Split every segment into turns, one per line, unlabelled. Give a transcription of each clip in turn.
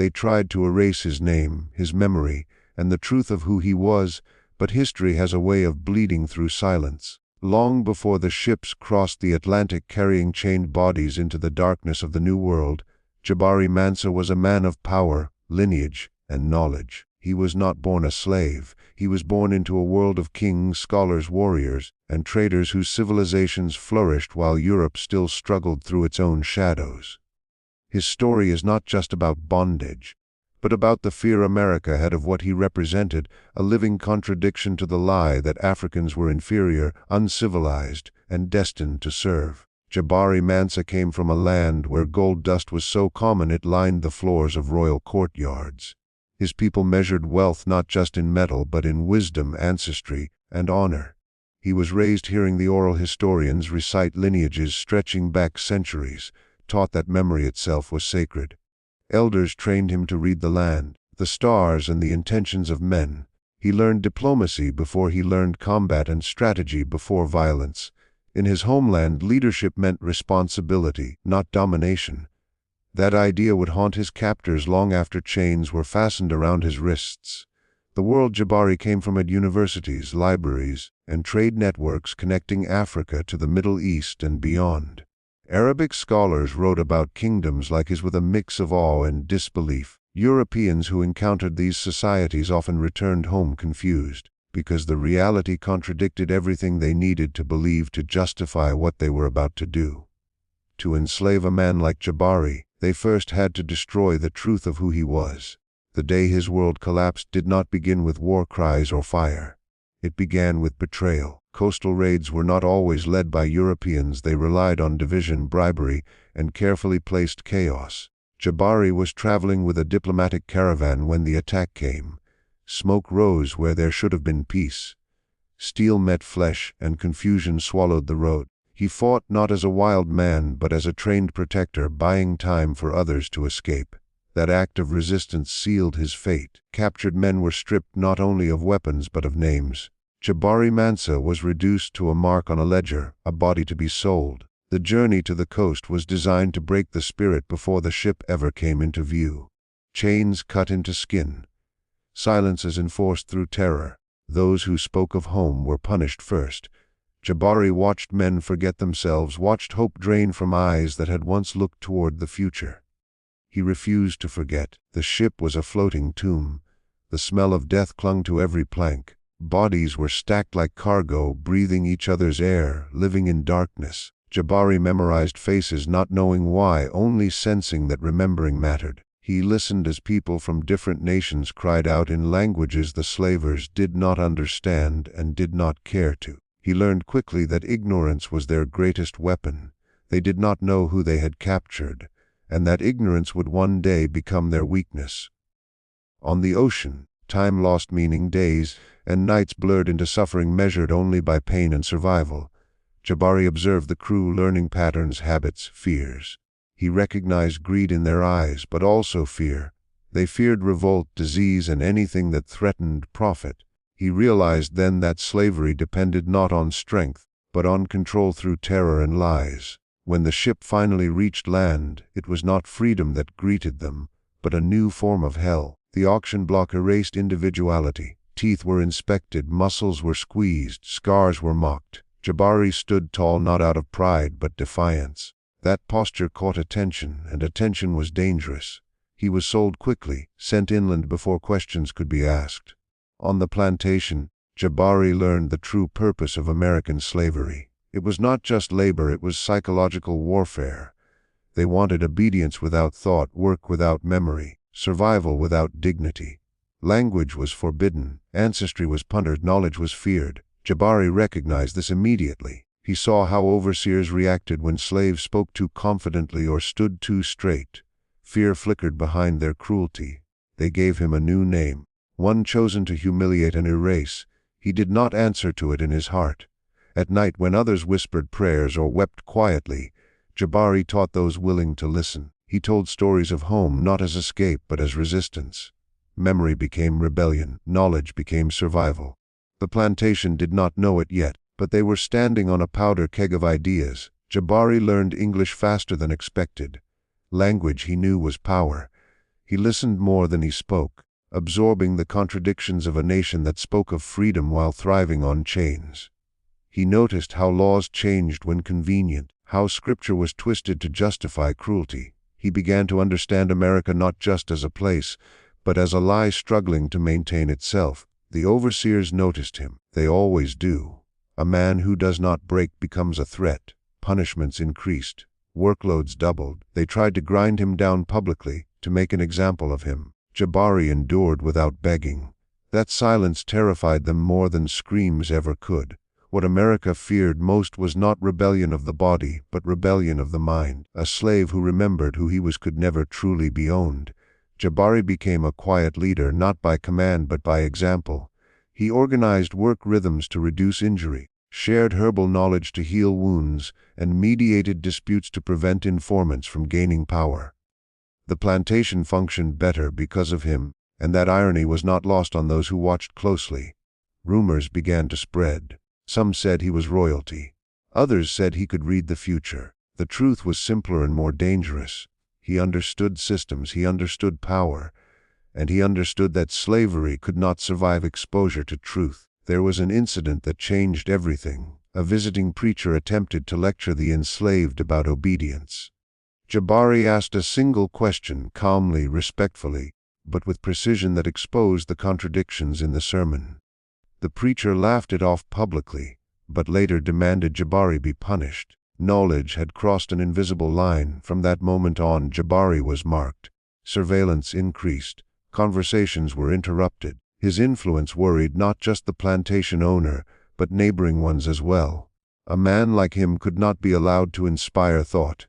They tried to erase his name, his memory, and the truth of who he was, but history has a way of bleeding through silence. Long before the ships crossed the Atlantic carrying chained bodies into the darkness of the New World, Jabari Mansa was a man of power, lineage, and knowledge. He was not born a slave. He was born into a world of kings, scholars, warriors, and traders whose civilizations flourished while Europe still struggled through its own shadows. His story is not just about bondage, but about the fear America had of what he represented, a living contradiction to the lie that Africans were inferior, uncivilized, and destined to serve. Jabari Mansa came from a land where gold dust was so common it lined the floors of royal courtyards. His people measured wealth not just in metal but in wisdom, ancestry, and honor. He was raised hearing the oral historians recite lineages stretching back centuries, taught that memory itself was sacred. Elders trained him to read the land, the stars, and the intentions of men. He learned diplomacy before he learned combat and strategy before violence. In his homeland, leadership meant responsibility, not domination. That idea would haunt his captors long after chains were fastened around his wrists. The world Jabari came from had universities, libraries, and trade networks connecting Africa to the Middle East and beyond. Arabic scholars wrote about kingdoms like his with a mix of awe and disbelief. Europeans who encountered these societies often returned home confused, because the reality contradicted everything they needed to believe to justify what they were about to do. To enslave a man like Jabari, they first had to destroy the truth of who he was. The day his world collapsed did not begin with war cries or fire. It began with betrayal. Coastal raids were not always led by Europeans. They relied on division, bribery, and carefully placed chaos. Jabari was traveling with a diplomatic caravan when the attack came. Smoke rose where there should have been peace. Steel met flesh, and confusion swallowed the road. He fought not as a wild man but as a trained protector, buying time for others to escape. That act of resistance sealed his fate. Captured men were stripped not only of weapons but of names. Jabari Mansa was reduced to a mark on a ledger, a body to be sold. The journey to the coast was designed to break the spirit before the ship ever came into view. Chains cut into skin. Silences enforced through terror. Those who spoke of home were punished first. Jabari watched men forget themselves, watched hope drain from eyes that had once looked toward the future. He refused to forget. The ship was a floating tomb. The smell of death clung to every plank. Bodies were stacked like cargo, breathing each other's air, living in darkness. Jabari memorized faces, not knowing why, only sensing that remembering mattered. He listened as people from different nations cried out in languages the slavers did not understand and did not care to. He learned quickly that ignorance was their greatest weapon. They did not know who they had captured, and that ignorance would one day become their weakness. On the ocean, time lost meaning. Days and nights blurred into suffering measured only by pain and survival. Jabari observed the crew, learning patterns, habits, fears. He recognized greed in their eyes, but also fear. They feared revolt, disease, and anything that threatened profit. He realized then that slavery depended not on strength, but on control through terror and lies. When the ship finally reached land, it was not freedom that greeted them, but a new form of hell. The auction block erased individuality. Teeth were inspected, muscles were squeezed, scars were mocked. Jabari stood tall not out of pride but defiance. That posture caught attention, and attention was dangerous. He was sold quickly, sent inland before questions could be asked. On the plantation, Jabari learned the true purpose of American slavery. It was not just labor, it was psychological warfare. They wanted obedience without thought, work without memory, survival without dignity. Language was forbidden, ancestry was punted, knowledge was feared. Jabari recognized this immediately. He saw how overseers reacted when slaves spoke too confidently or stood too straight. Fear flickered behind their cruelty. They gave him a new name, one chosen to humiliate and erase. He did not answer to it in his heart. At night, when others whispered prayers or wept quietly, Jabari taught those willing to listen. He told stories of home not as escape but as resistance. Memory became rebellion, knowledge became survival. The plantation did not know it yet, but they were standing on a powder keg of ideas. Jabari learned English faster than expected. Language, he knew, was power. He listened more than he spoke, absorbing the contradictions of a nation that spoke of freedom while thriving on chains. He noticed how laws changed when convenient, how scripture was twisted to justify cruelty. He began to understand America not just as a place, but as a lie struggling to maintain itself. The overseers noticed him. They always do. A man who does not break becomes a threat. Punishments increased. Workloads doubled. They tried to grind him down publicly, to make an example of him. Jabari endured without begging. That silence terrified them more than screams ever could. What America feared most was not rebellion of the body, but rebellion of the mind. A slave who remembered who he was could never truly be owned. Jabari became a quiet leader, not by command but by example. He organized work rhythms to reduce injury, shared herbal knowledge to heal wounds, and mediated disputes to prevent informants from gaining power. The plantation functioned better because of him, and that irony was not lost on those who watched closely. Rumors began to spread. Some said he was royalty. Others said he could read the future. The truth was simpler and more dangerous. He understood systems, he understood power, and he understood that slavery could not survive exposure to truth. There was an incident that changed everything. A visiting preacher attempted to lecture the enslaved about obedience. Jabari asked a single question, calmly, respectfully, but with precision that exposed the contradictions in the sermon. The preacher laughed it off publicly, but later demanded Jabari be punished. Knowledge had crossed an invisible line. From that moment on, Jabari was marked. Surveillance increased. Conversations were interrupted. His influence worried not just the plantation owner, but neighboring ones as well. A man like him could not be allowed to inspire thought.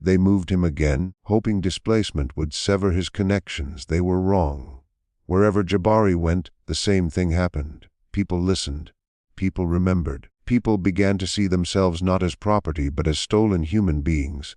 They moved him again, hoping displacement would sever his connections. They were wrong. Wherever Jabari went, the same thing happened. People listened. People remembered. People began to see themselves not as property but as stolen human beings.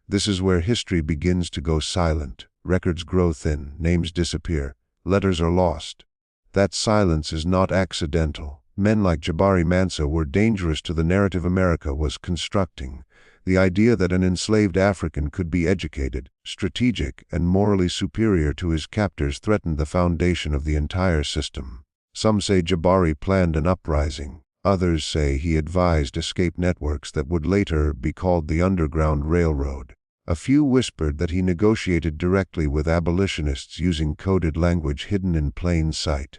This is where history begins to go silent. Records grow thin, names disappear, letters are lost. That silence is not accidental. Men like Jabari Mansa were dangerous to the narrative America was constructing. The idea that an enslaved African could be educated, strategic, and morally superior to his captors threatened the foundation of the entire system. Some say Jabari planned an uprising. Others say he advised escape networks that would later be called the Underground Railroad. A few whispered that he negotiated directly with abolitionists using coded language hidden in plain sight.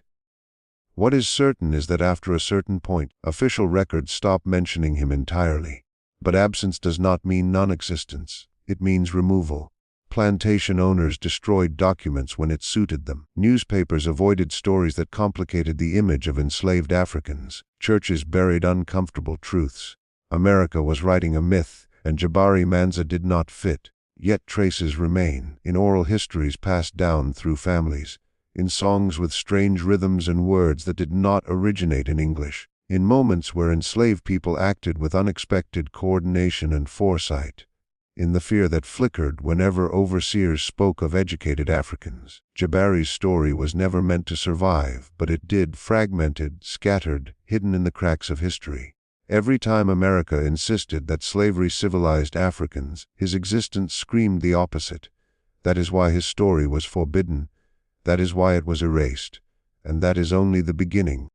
What is certain is that after a certain point, official records stopped mentioning him entirely. But absence does not mean non-existence. It means removal. Plantation owners destroyed documents when it suited them. Newspapers avoided stories that complicated the image of enslaved Africans. Churches buried uncomfortable truths. America was writing a myth, and Jabari Mansa did not fit. Yet traces remain, in oral histories passed down through families, in songs with strange rhythms and words that did not originate in English, in moments where enslaved people acted with unexpected coordination and foresight, in the fear that flickered whenever overseers spoke of educated Africans. Jabari's story was never meant to survive, but it did, fragmented, scattered, hidden in the cracks of history. Every time America insisted that slavery civilized Africans, his existence screamed the opposite. That is why his story was forbidden. That is why it was erased. And that is only the beginning.